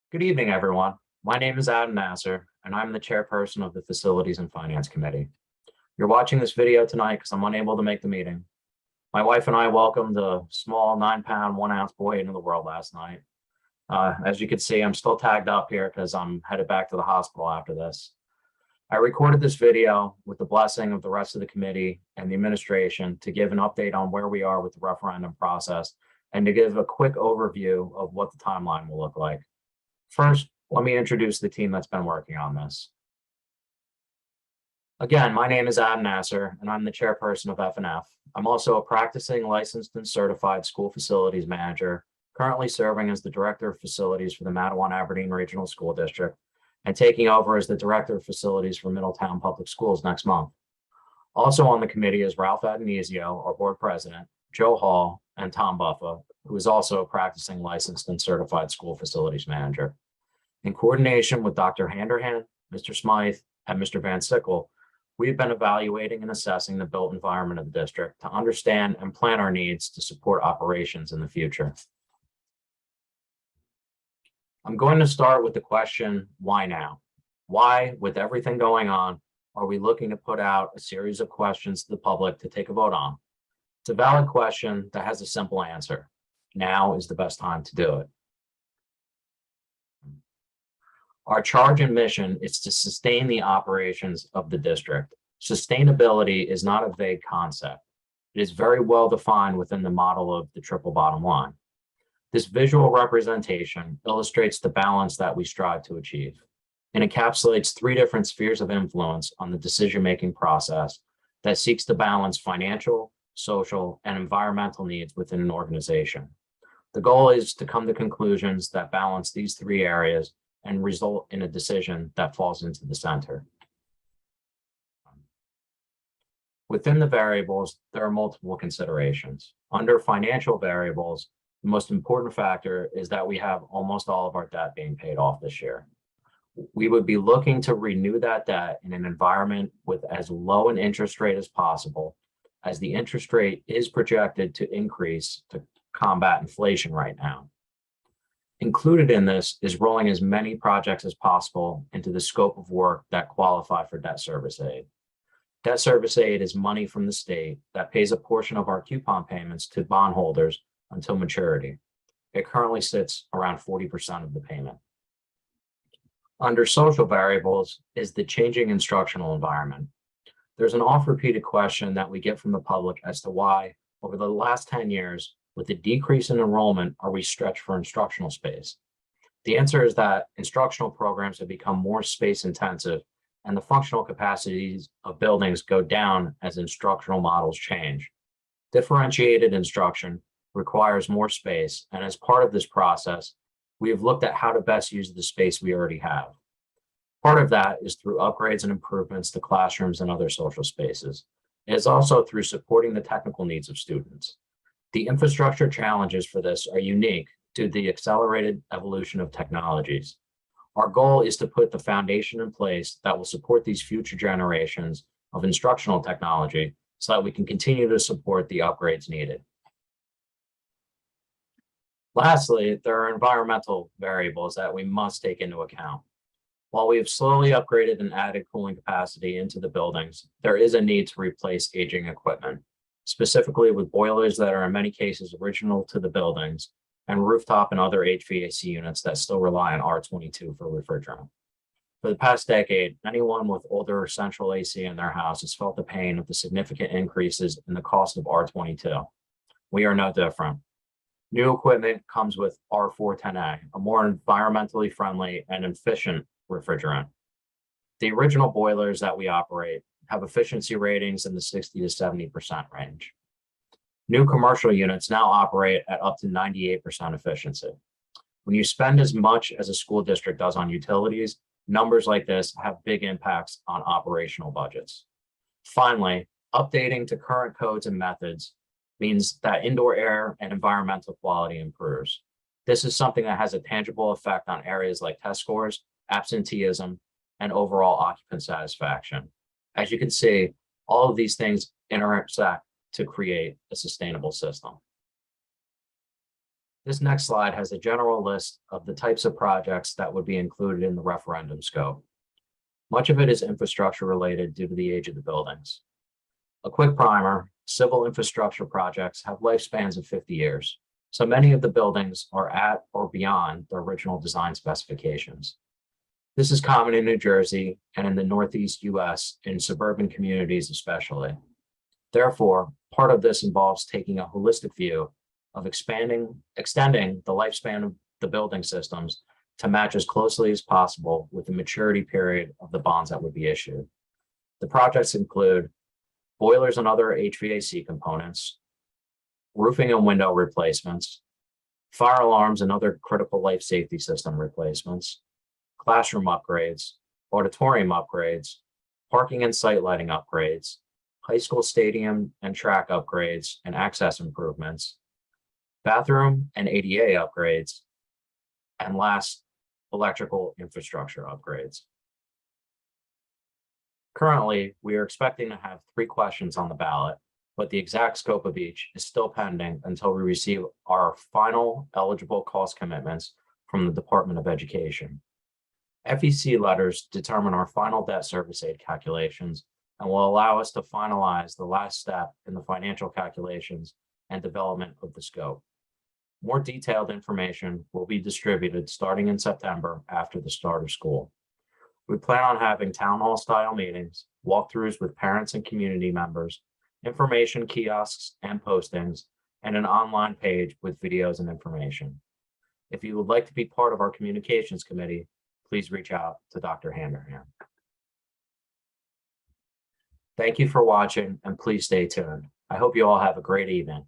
Good evening, everyone. My name is Adam Nasser, and I'm the chairperson of the Facilities and Finance Committee. You're watching this video tonight because I'm unable to make the meeting. My wife and I welcomed a small 9-pound, 1-ounce boy into the world last night. As you can see, I'm still tagged up here because I'm headed back to the hospital after this. I recorded this video with the blessing of the rest of the committee and the administration to give an update on where we are with the referendum process and to give a quick overview of what the timeline will look like. First, let me introduce the team that's been working on this. Again, my name is Adam Nasser, and I'm the chairperson of F&F. I'm also a practicing licensed and certified school facilities manager, currently serving as the director of facilities for the Matawan-Aberdeen Regional School District, and taking over as the director of facilities for Middletown Public Schools next month. Also on the committee is Ralph Adonisio, our board president, Joe Hall, and Tom Buffa, who is also a practicing licensed and certified school facilities manager. In coordination with Dr. Handerhan, Mr. Smythe, and Mr. Van Sickle, we've been evaluating and assessing the built environment of the district to understand and plan our needs to support operations in the future. I'm going to start with the question, why now? Why, with everything going on, are we looking to put out a series of questions to the public to take a vote on? It's a valid question that has a simple answer. Now is the best time to do it. Our charge and mission is to sustain the operations of the district. Sustainability is not a vague concept. It is very well defined within the model of the triple bottom line. This visual representation illustrates the balance that we strive to achieve and encapsulates 3 different spheres of influence on the decision-making process that seeks to balance financial, social, and environmental needs within an organization. The goal is to come to conclusions that balance these 3 areas and result in a decision that falls into the center. Within the variables, there are multiple considerations. Under financial variables, the most important factor is that we have almost all of our debt being paid off this year. We would be looking to renew that debt in an environment with as low an interest rate as possible, as the interest rate is projected to increase to combat inflation right now. Included in this is rolling as many projects as possible into the scope of work that qualify for debt service aid. Debt service aid is money from the state that pays a portion of our coupon payments to bondholders until maturity. It currently sits around 40% of the payment. Under social variables is the changing instructional environment. There's an oft-repeated question that we get from the public as to why, over the last 10 years, with the decrease in enrollment, are we stretched for instructional space? The answer is that instructional programs have become more space intensive and the functional capacities of buildings go down as instructional models change. Differentiated instruction requires more space, and as part of this process, we have looked at how to best use the space we already have. Part of that is through upgrades and improvements to classrooms and other social spaces. It is also through supporting the technical needs of students. The infrastructure challenges for this are unique due to the accelerated evolution of technologies. Our goal is to put the foundation in place that will support these future generations of instructional technology so that we can continue to support the upgrades needed. Lastly, there are environmental variables that we must take into account. While we have slowly upgraded and added cooling capacity into the buildings, there is a need to replace aging equipment, specifically with boilers that are in many cases original to the buildings and rooftop and other HVAC units that still rely on R22 for refrigerant. For the past decade, anyone with older central AC in their house has felt the pain of the significant increases in the cost of R22. We are no different. New equipment comes with R410A, a more environmentally friendly and efficient refrigerant. The original boilers that we operate have efficiency ratings in the 60 to 70% range. New commercial units now operate at up to 98% efficiency. When you spend as much as a school district does on utilities, numbers like this have big impacts on operational budgets. Finally, updating to current codes and methods means that indoor air and environmental quality improves. This is something that has a tangible effect on areas like test scores, absenteeism, and overall occupant satisfaction. As you can see, all of these things intersect to create a sustainable system. This next slide has a general list of the types of projects that would be included in the referendum scope. Much of it is infrastructure related due to the age of the buildings. A quick primer, civil infrastructure projects have lifespans of 50 years, so many of the buildings are at or beyond their original design specifications. This is common in New Jersey and in the Northeast US in suburban communities especially. Therefore, part of this involves taking a holistic view of extending the lifespan of the building systems to match as closely as possible with the maturity period of the bonds that would be issued. The projects include boilers and other HVAC components, roofing and window replacements, fire alarms and other critical life safety system replacements, classroom upgrades, auditorium upgrades, parking and site lighting upgrades, high school stadium and track upgrades and access improvements, bathroom and ADA upgrades, and last, electrical infrastructure upgrades. Currently, we are expecting to have 3 questions on the ballot, but the exact scope of each is still pending until we receive our final eligible cost commitments from the Department of Education. FEC letters determine our final debt service aid calculations and will allow us to finalize the last step in the financial calculations and development of the scope. More detailed information will be distributed starting in September after the start of school. We plan on having town hall style meetings, walkthroughs with parents and community members, information kiosks and postings, and an online page with videos and information. If you would like to be part of our communications committee, please reach out to Dr. Handerham. Thank you for watching and please stay tuned. I hope you all have a great evening.